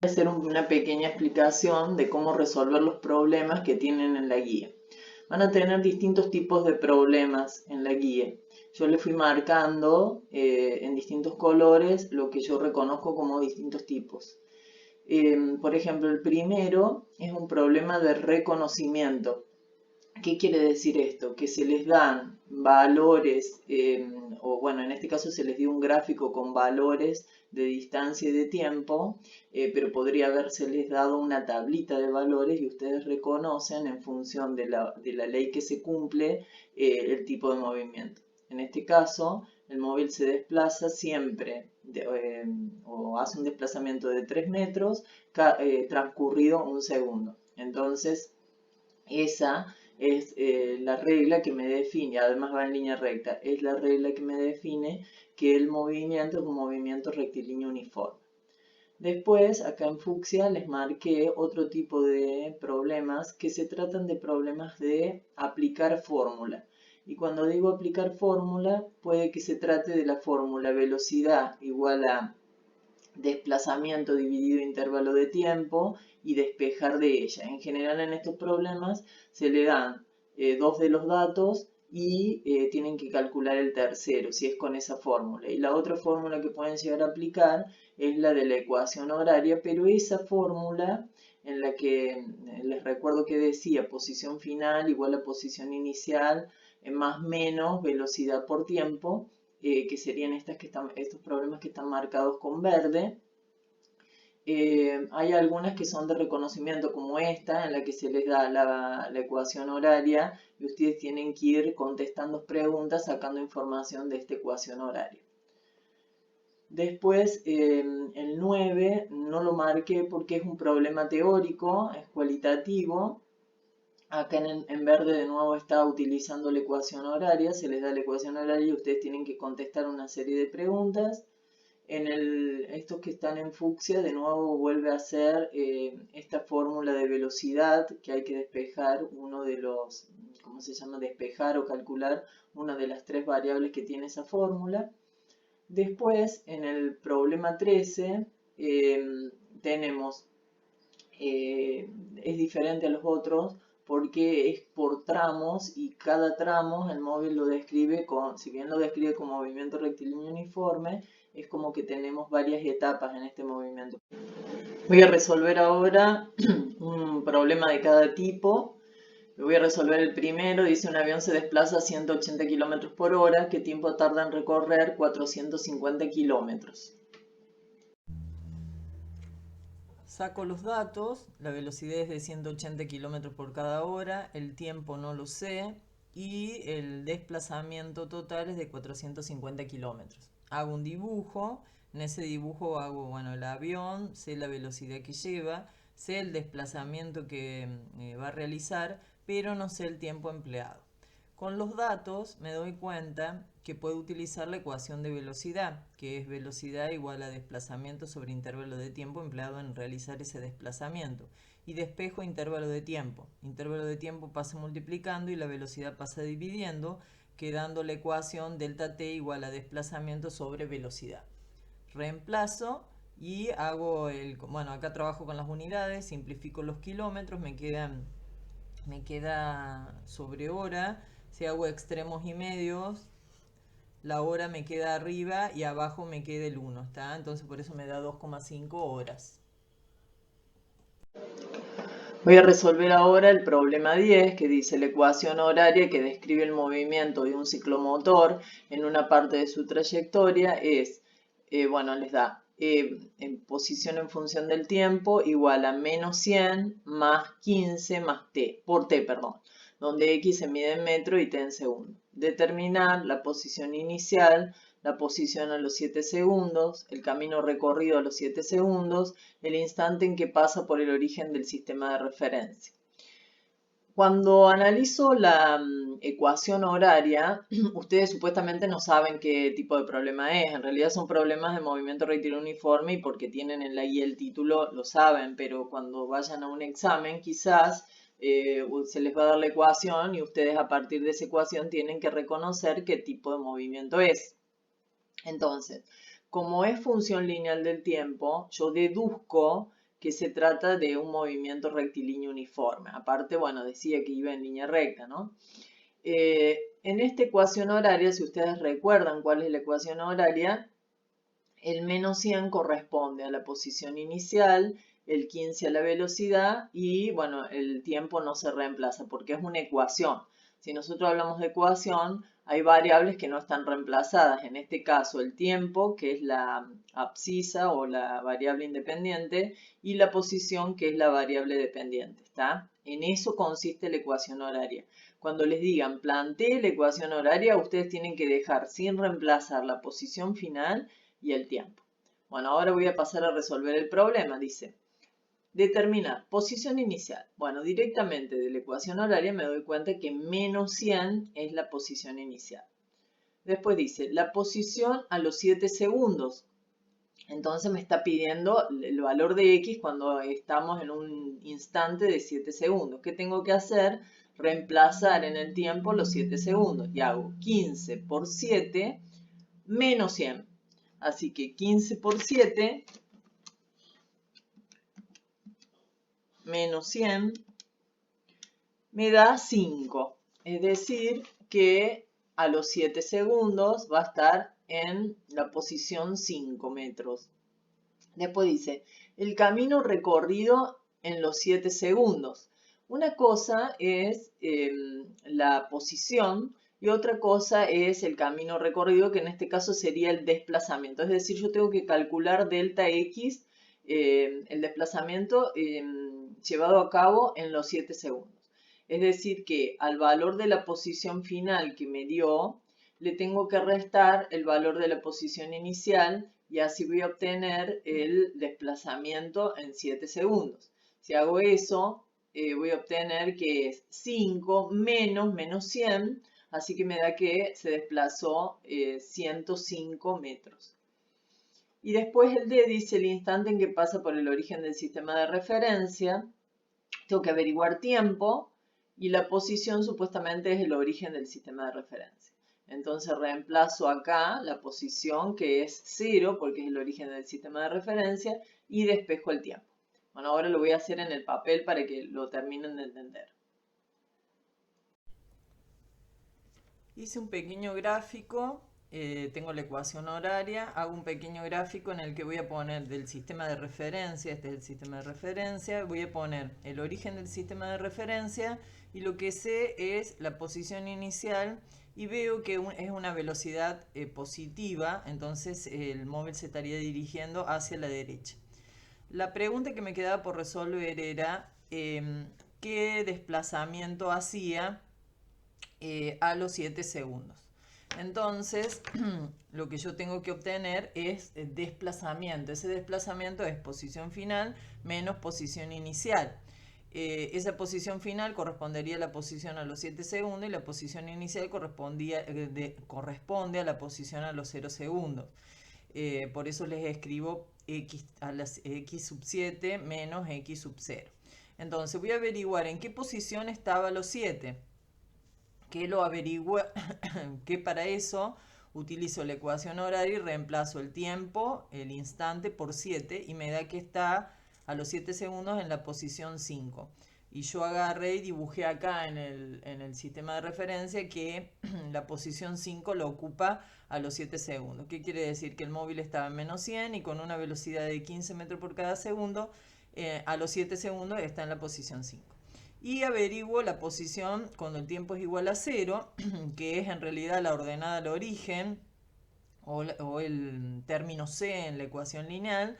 Hacer una pequeña explicación de cómo resolver los problemas que tienen en la guía. Van a tener distintos tipos de problemas en la guía. Yo les fui marcando en distintos colores lo que yo reconozco como distintos tipos. Por ejemplo, el primero es un problema de reconocimiento. ¿Qué quiere decir esto? Que se les dan valores, o bueno, en este caso se les dio un gráfico con valores de distancia y de tiempo, pero podría habérseles dado una tablita de valores y ustedes reconocen en función de la ley que se cumple el tipo de movimiento. En este caso, el móvil se desplaza siempre o hace un desplazamiento de 3 metros transcurrido un segundo. Entonces, esa es la regla que me define, además va en línea recta, es la regla que me define que el movimiento es un movimiento rectilíneo uniforme. Después, acá en fucsia, les marqué otro tipo de problemas que se tratan de problemas de aplicar fórmula. Y cuando digo aplicar fórmula, puede que se trate de la fórmula velocidad igual a desplazamiento dividido intervalo de tiempo y despejar de ella. En general en estos problemas se le dan dos de los datos y tienen que calcular el tercero, si es con esa fórmula. Y la otra fórmula que pueden llegar a aplicar es la de la ecuación horaria, pero esa fórmula en la que les recuerdo que decía posición final igual a posición inicial más menos velocidad por tiempo, que serían estos problemas que están marcados con verde. Hay algunas que son de reconocimiento como esta, en la que se les da la ecuación horaria y ustedes tienen que ir contestando preguntas sacando información de esta ecuación horaria. Después, el 9 no lo marqué porque es un problema teórico, es cualitativo. Acá en verde de nuevo está utilizando la ecuación horaria, se les da la ecuación horaria y ustedes tienen que contestar una serie de preguntas. Estos que están en fucsia, de nuevo vuelve a ser esta fórmula de velocidad que hay que despejar uno de los, ¿cómo se llama? Despejar o calcular una de las tres variables que tiene esa fórmula. Después, en el problema 13, tenemos, es diferente a los otros porque es por tramos y cada tramo el móvil lo describe si bien lo describe como movimiento rectilíneo uniforme, es como que tenemos varias etapas en este movimiento. Voy a resolver ahora un problema de cada tipo. Voy a resolver el primero. Dice: un avión se desplaza a 180 km por hora. ¿Qué tiempo tarda en recorrer 450 kilómetros? Saco los datos, la velocidad es de 180 km por cada hora, el tiempo no lo sé y el desplazamiento total es de 450 kilómetros. Hago un dibujo, en ese dibujo hago, bueno, el avión, sé la velocidad que lleva, sé el desplazamiento que va a realizar, pero no sé el tiempo empleado. Con los datos me doy cuenta que puedo utilizar la ecuación de velocidad, que es velocidad igual a desplazamiento sobre intervalo de tiempo empleado en realizar ese desplazamiento. Y despejo intervalo de tiempo. Intervalo de tiempo pasa multiplicando y la velocidad pasa dividiendo, quedando la ecuación delta t igual a desplazamiento sobre velocidad. Reemplazo y hago bueno, acá trabajo con las unidades, simplifico los kilómetros, me queda sobre hora. Si hago extremos y medios, la hora me queda arriba y abajo me queda el 1, ¿está? Entonces por eso me da 2,5 horas. Voy a resolver ahora el problema 10, que dice: la ecuación horaria que describe el movimiento de un ciclomotor en una parte de su trayectoria es, bueno, les da en posición en función del tiempo igual a menos 100 más 15 más t, por t, perdón, donde x se mide en metro y t en segundo. Determinar la posición inicial, la posición a los 7 segundos, el camino recorrido a los 7 segundos, el instante en que pasa por el origen del sistema de referencia. Cuando analizo la ecuación horaria, ustedes supuestamente no saben qué tipo de problema es. En realidad son problemas de movimiento rectilíneo uniforme y porque tienen en la guía el título lo saben, pero cuando vayan a un examen quizás se les va a dar la ecuación y ustedes a partir de esa ecuación tienen que reconocer qué tipo de movimiento es. Entonces, como es función lineal del tiempo, yo deduzco que se trata de un movimiento rectilíneo uniforme. Aparte, bueno, decía que iba en línea recta, ¿no? En esta ecuación horaria, si ustedes recuerdan cuál es la ecuación horaria, el menos 100 corresponde a la posición inicial, el 15 a la velocidad y, bueno, el tiempo no se reemplaza porque es una ecuación. Si nosotros hablamos de ecuación, hay variables que no están reemplazadas. En este caso, el tiempo, que es la abscisa o la variable independiente, y la posición, que es la variable dependiente, ¿está? En eso consiste la ecuación horaria. Cuando les digan plantee la ecuación horaria, ustedes tienen que dejar sin reemplazar la posición final y el tiempo. Bueno, ahora voy a pasar a resolver el problema. Dice, determinar posición inicial. Bueno, directamente de la ecuación horaria me doy cuenta que menos 100 es la posición inicial. Después dice, la posición a los 7 segundos. Entonces me está pidiendo el valor de X cuando estamos en un instante de 7 segundos. ¿Qué tengo que hacer? Reemplazar en el tiempo los 7 segundos. Y hago 15 por 7 menos 100. Así que 15 por 7 menos 100 me da 5. Es decir, que a los 7 segundos va a estar en la posición 5 metros. Después dice, el camino recorrido en los 7 segundos. Una cosa es la posición y otra cosa es el camino recorrido, que en este caso sería el desplazamiento. Es decir, yo tengo que calcular delta X, el desplazamiento llevado a cabo en los 7 segundos. Es decir, que al valor de la posición final que me dio, le tengo que restar el valor de la posición inicial y así voy a obtener el desplazamiento en 7 segundos. Si hago eso, voy a obtener que es 5 menos 100, así que me da que se desplazó 105 metros. Y después el D dice el instante en que pasa por el origen del sistema de referencia. Tengo que averiguar tiempo y la posición supuestamente es el origen del sistema de referencia. Entonces reemplazo acá la posición, que es 0 porque es el origen del sistema de referencia, y despejo el tiempo. Bueno, ahora lo voy a hacer en el papel para que lo terminen de entender. Hice un pequeño gráfico, tengo la ecuación horaria, hago un pequeño gráfico en el que voy a poner del sistema de referencia, este es el sistema de referencia, voy a poner el origen del sistema de referencia y lo que sé es la posición inicial y veo que es una velocidad positiva, entonces el móvil se estaría dirigiendo hacia la derecha. La pregunta que me quedaba por resolver era qué desplazamiento hacía a los 7 segundos. Entonces, lo que yo tengo que obtener es desplazamiento. Ese desplazamiento es posición final menos posición inicial. Esa posición final correspondería a la posición a los 7 segundos y la posición inicial corresponde a la posición a los 0 segundos. Por eso les escribo x a las x sub 7 menos x sub 0. Entonces voy a averiguar en qué posición estaba los 7. Que lo averigüe, que para eso utilizo la ecuación horaria y reemplazo el tiempo, el instante, por 7 y me da que está a los 7 segundos en la posición 5. Y yo agarré y dibujé acá en el sistema de referencia que la posición 5 lo ocupa a los 7 segundos. ¿Qué quiere decir? Que el móvil estaba en menos 100 y con una velocidad de 15 metros por cada segundo, a los 7 segundos está en la posición 5. Y averiguo la posición cuando el tiempo es igual a 0, que es en realidad la ordenada al origen, o el término C en la ecuación lineal.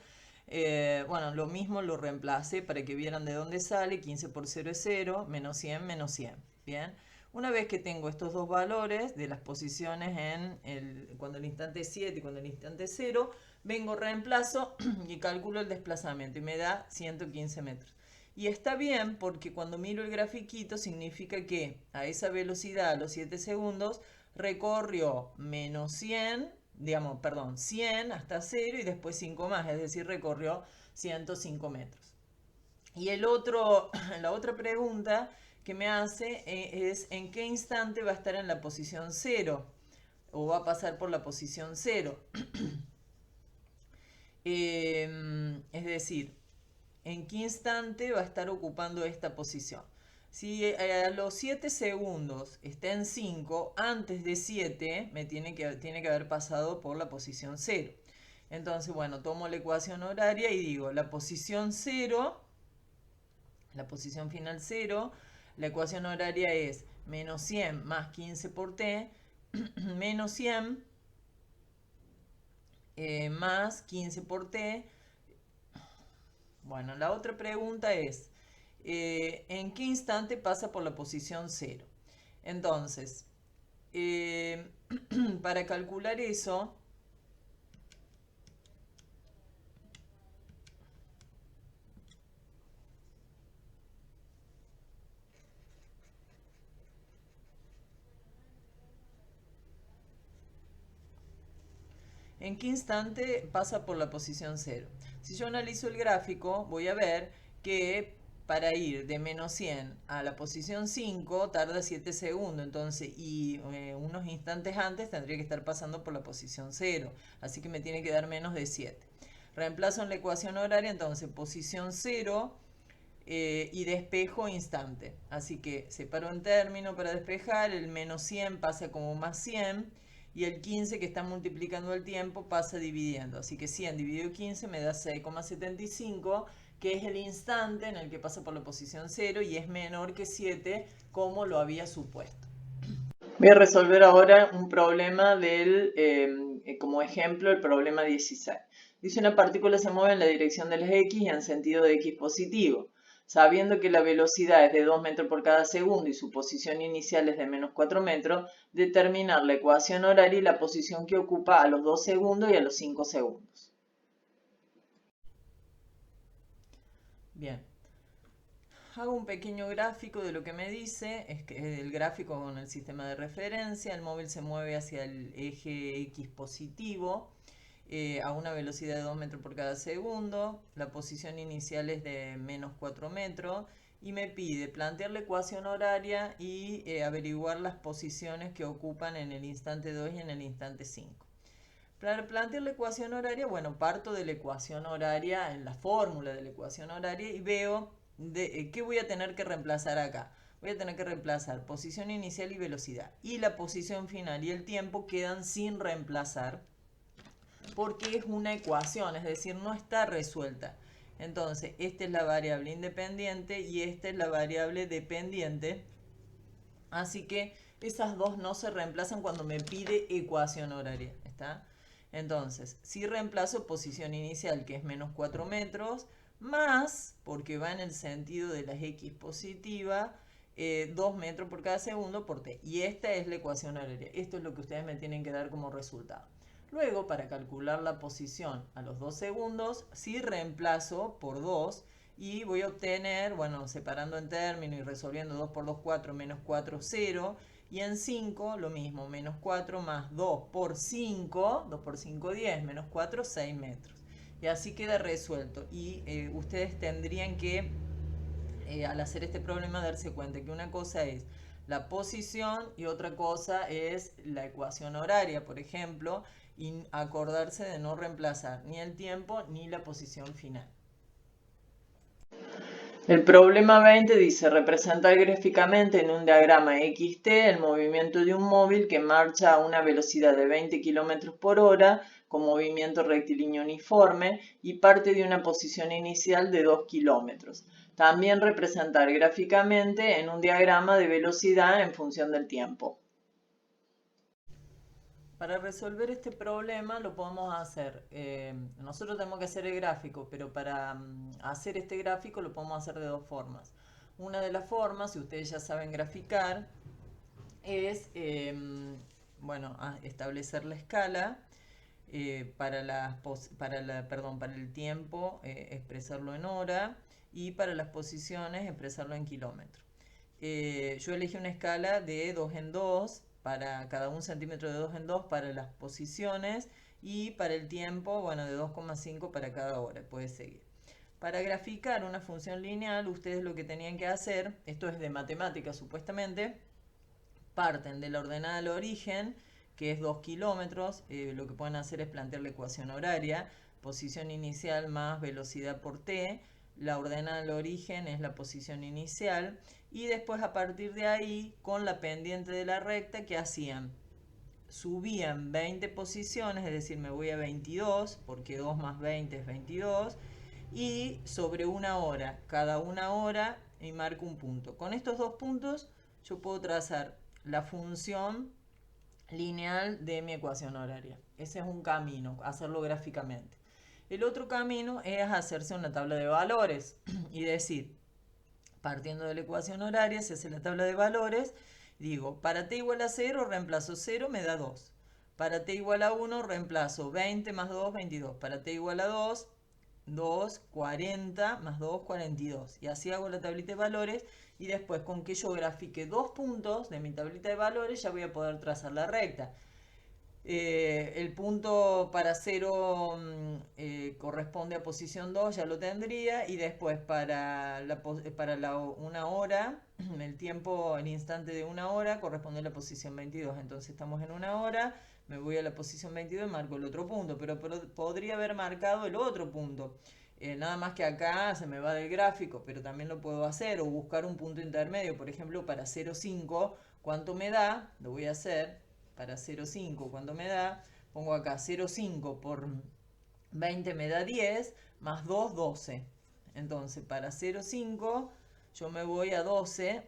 Bueno, lo mismo lo reemplacé para que vieran de dónde sale. 15 por 0 es 0, menos 100, menos 100. Bien, una vez que tengo estos dos valores de las posiciones cuando el instante es 7 y cuando el instante es 0, vengo, reemplazo y calculo el desplazamiento y me da 115 metros. Y está bien porque cuando miro el grafiquito significa que a esa velocidad, a los 7 segundos, recorrió menos 100, digamos, perdón, 100 hasta 0 y después 5 más, es decir, recorrió 105 metros. Y la otra pregunta que me hace es en qué instante va a estar en la posición 0 o va a pasar por la posición 0. Es decir, en qué instante va a estar ocupando esta posición. Si a los 7 segundos está en 5, antes de 7 tiene que haber pasado por la posición 0. Entonces, bueno, tomo la ecuación horaria y digo, la posición 0, la posición final 0, la ecuación horaria es menos 100 más 15 por t, menos 100 más 15 por t. Bueno, la otra pregunta es, ¿en qué instante pasa por la posición 0? Entonces, para calcular eso, ¿en qué instante pasa por la posición 0? Si yo analizo el gráfico, voy a ver que para ir de menos 100 a la posición 5 tarda 7 segundos, entonces, y unos instantes antes tendría que estar pasando por la posición 0, así que me tiene que dar menos de 7. Reemplazo en la ecuación horaria, entonces, posición 0 y despejo instante. Así que separo en término para despejar, el menos 100 pasa como más 100 y el 15 que está multiplicando el tiempo pasa dividiendo. Así que 100 dividido 15 me da 6,75, que es el instante en el que pasa por la posición 0 y es menor que 7 como lo había supuesto. Voy a resolver ahora un problema como ejemplo, el problema 16. Dice, una partícula se mueve en la dirección del X y en sentido de X positivo. Sabiendo que la velocidad es de 2 metros por cada segundo y su posición inicial es de menos 4 metros, determinar la ecuación horaria y la posición que ocupa a los 2 segundos y a los 5 segundos. Bien. Hago un pequeño gráfico de lo que me dice, es que el gráfico con el sistema de referencia, el móvil se mueve hacia el eje X positivo a una velocidad de 2 metros por cada segundo, la posición inicial es de menos 4 metros y me pide plantear la ecuación horaria y averiguar las posiciones que ocupan en el instante 2 y en el instante 5. Para plantear la ecuación horaria, bueno, parto de la ecuación horaria en la fórmula de la ecuación horaria y veo ¿qué voy a tener que reemplazar acá? Voy a tener que reemplazar posición inicial y velocidad. Y la posición final y el tiempo quedan sin reemplazar porque es una ecuación, es decir, no está resuelta. Entonces, esta es la variable independiente y esta es la variable dependiente. Así que esas dos no se reemplazan cuando me pide ecuación horaria. ¿Está? Entonces, si reemplazo posición inicial, que es menos 4 metros, más, porque va en el sentido de las X positiva, 2 metros por cada segundo por T. Y esta es la ecuación horaria. Esto es lo que ustedes me tienen que dar como resultado. Luego, para calcular la posición a los 2 segundos, sí reemplazo por 2 y voy a obtener, bueno, separando en términos y resolviendo 2 por 2, 4, menos 4, 0. Y en 5 lo mismo, menos 4 más 2 por 5, 2 por 5, 10, menos 4, 6 metros. Y así queda resuelto. Y ustedes tendrían que, al hacer este problema, darse cuenta que una cosa es la posición y otra cosa es la ecuación horaria, por ejemplo, y acordarse de no reemplazar ni el tiempo ni la posición final. El problema 20 dice, representar gráficamente en un diagrama XT el movimiento de un móvil que marcha a una velocidad de 20 km por hora con movimiento rectilíneo uniforme y parte de una posición inicial de 2 kilómetros. También representar gráficamente en un diagrama de velocidad en función del tiempo. Para resolver este problema lo podemos hacer, nosotros tenemos que hacer el gráfico, pero para hacer este gráfico lo podemos hacer de dos formas. Una de las formas, si ustedes ya saben graficar, es bueno, establecer la escala para el tiempo, expresarlo en hora, y para las posiciones, expresarlo en kilómetros. Yo elegí una escala de 2 en 2 para cada 1 centímetro de 2 en 2 para las posiciones y para el tiempo, bueno, de 2,5 para cada hora, puede seguir. Para graficar una función lineal, ustedes lo que tenían que hacer, esto es de matemáticas supuestamente, parten de la ordenada al origen, que es 2 kilómetros, lo que pueden hacer es plantear la ecuación horaria, posición inicial más velocidad por t, la ordenada del origen es la posición inicial, y después a partir de ahí, con la pendiente de la recta, ¿qué hacían? Subían 20 posiciones, es decir, me voy a 22, porque 2 más 20 es 22, y sobre una hora, cada una hora, y marco un punto. Con estos dos puntos yo puedo trazar la función lineal de mi ecuación horaria. Ese es un camino, hacerlo gráficamente. El otro camino es hacerse una tabla de valores y decir, partiendo de la ecuación horaria, se hace la tabla de valores. Digo, para t igual a 0, reemplazo 0, me da 2. Para t igual a 1, reemplazo 20 más 2, 22. Para t igual a 2, 2, 40 más 2, 42. Y así hago la tablita de valores, y después con que yo grafique dos puntos de mi tablita de valores ya voy a poder trazar la recta. El punto para 0 corresponde a posición 2, ya lo tendría, y después para una hora, el tiempo, el instante de una hora corresponde a la posición 22. Entonces estamos en una hora, me voy a la posición 22 y marco el otro punto, pero podría haber marcado el otro punto. Nada más que acá se me va del gráfico, pero también lo puedo hacer, o buscar un punto intermedio. Por ejemplo, para 0,5, ¿cuánto me da? Lo voy a hacer. Para 0,5, ¿cuánto me da? Pongo acá 0,5 por 20 me da 10, más 2, 12. Entonces, para 0,5 yo me voy a 12.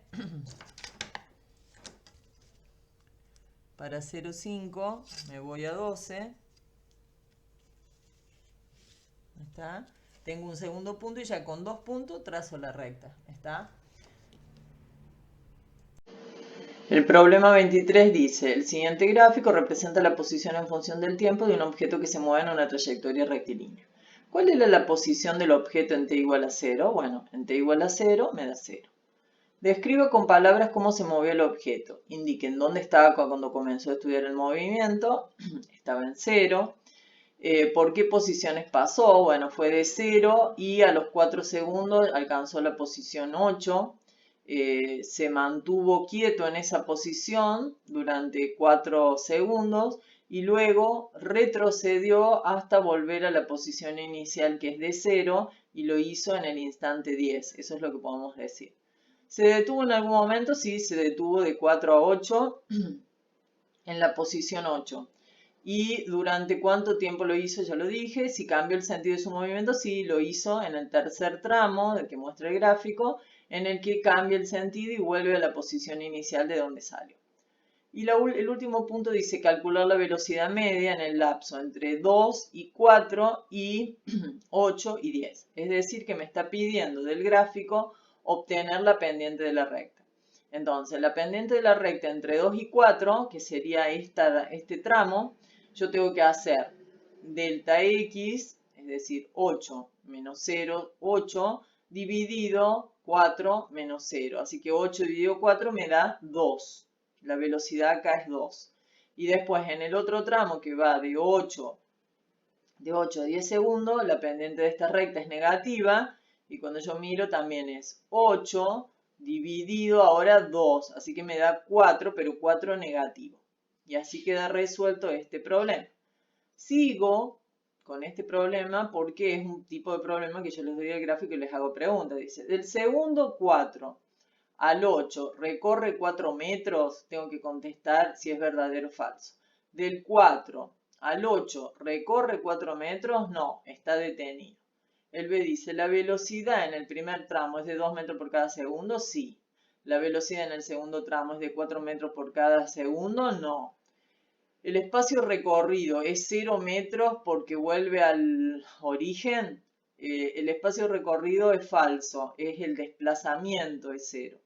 Para 0,5 me voy a 12. ¿Está? Tengo un segundo punto y ya con dos puntos trazo la recta. ¿Está? El problema 23 dice, el siguiente gráfico representa la posición en función del tiempo de un objeto que se mueve en una trayectoria rectilínea. ¿Cuál era la posición del objeto en t igual a 0? Bueno, en t igual a 0 me da 0. Describa con palabras cómo se movió el objeto. Indiquen dónde estaba cuando comenzó a estudiar el movimiento. Estaba en 0. ¿Por qué posiciones pasó? Bueno, fue de 0 y a los 4 segundos alcanzó la posición 8. Se mantuvo quieto en esa posición durante 4 segundos y luego retrocedió hasta volver a la posición inicial, que es de 0, y lo hizo en el instante 10. Eso es lo que podemos decir. ¿Se detuvo en algún momento? Sí, se detuvo de 4 a 8 en la posición 8. ¿Y durante cuánto tiempo lo hizo? Ya lo dije. Si cambió el sentido de su movimiento, sí, lo hizo en el tercer tramo del que muestra el gráfico, en el que cambia el sentido y vuelve a la posición inicial de donde salió. Y el último punto dice calcular la velocidad media en el lapso entre 2 y 4 y 8 y 10. Es decir, que me está pidiendo del gráfico obtener la pendiente de la recta. Entonces, la pendiente de la recta entre 2 y 4, que sería este tramo, yo tengo que hacer delta x, es decir, 8 menos 0, 8, dividido 4 menos 0. Así que 8 dividido 4 me da 2. La velocidad acá es 2. Y después en el otro tramo que va de 8 a 10 segundos, la pendiente de esta recta es negativa. Y cuando yo miro también es 8 dividido ahora 2. Así que me da 4, pero 4 negativo. Y así queda resuelto este problema. Sigo con este problema porque es un tipo de problema que yo les doy el gráfico y les hago preguntas. Dice, del segundo 4 al 8 recorre 4 metros, tengo que contestar si es verdadero o falso. Del 4 al 8 recorre 4 metros, no, está detenido. El B dice, ¿la velocidad en el primer tramo es de 2 metros por cada segundo? Sí. ¿La velocidad en el segundo tramo es de 4 metros por cada segundo? No. ¿El espacio recorrido es 0 metros porque vuelve al origen? El espacio recorrido es falso, es el desplazamiento, es 0.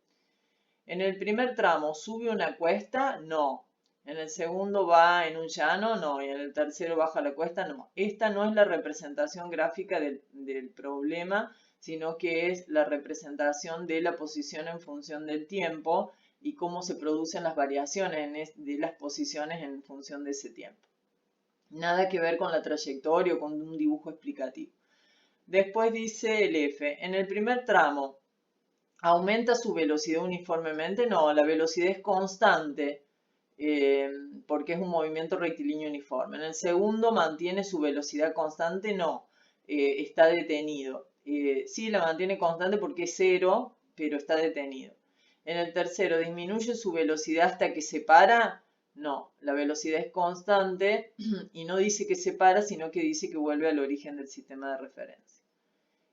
¿En el primer tramo sube una cuesta? No. ¿En el segundo va en un llano? No. ¿Y en el tercero baja la cuesta? No. Esta no es la representación gráfica del problema, sino que es la representación de la posición en función del tiempo y cómo se producen las variaciones de las posiciones en función de ese tiempo. Nada que ver con la trayectoria o con un dibujo explicativo. Después dice el F, en el primer tramo, ¿aumenta su velocidad uniformemente? No, la velocidad es constante porque es un movimiento rectilíneo uniforme. En el segundo, ¿mantiene su velocidad constante? No, está detenido. sí la mantiene constante porque es 0, pero está detenido. En el tercero, ¿disminuye su velocidad hasta que se para? No, la velocidad es constante y no dice que se para, sino que dice que vuelve al origen del sistema de referencia.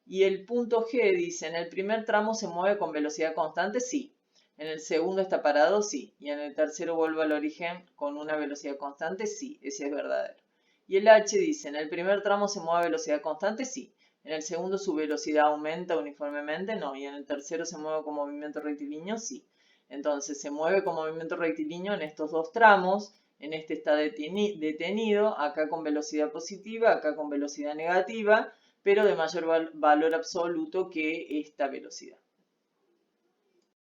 Y el punto G dice, ¿en el primer tramo se mueve con velocidad constante? Sí. En el segundo está parado, sí. Y en el tercero vuelve al origen con una velocidad constante, sí. Ese es verdadero. Y el H dice, ¿en el primer tramo se mueve a velocidad constante? Sí. En el segundo su velocidad aumenta uniformemente, no. Y en el tercero se mueve con movimiento rectilíneo, sí. Entonces se mueve con movimiento rectilíneo en estos dos tramos. En este está detenido, acá con velocidad positiva, acá con velocidad negativa, pero de mayor valor absoluto que esta velocidad.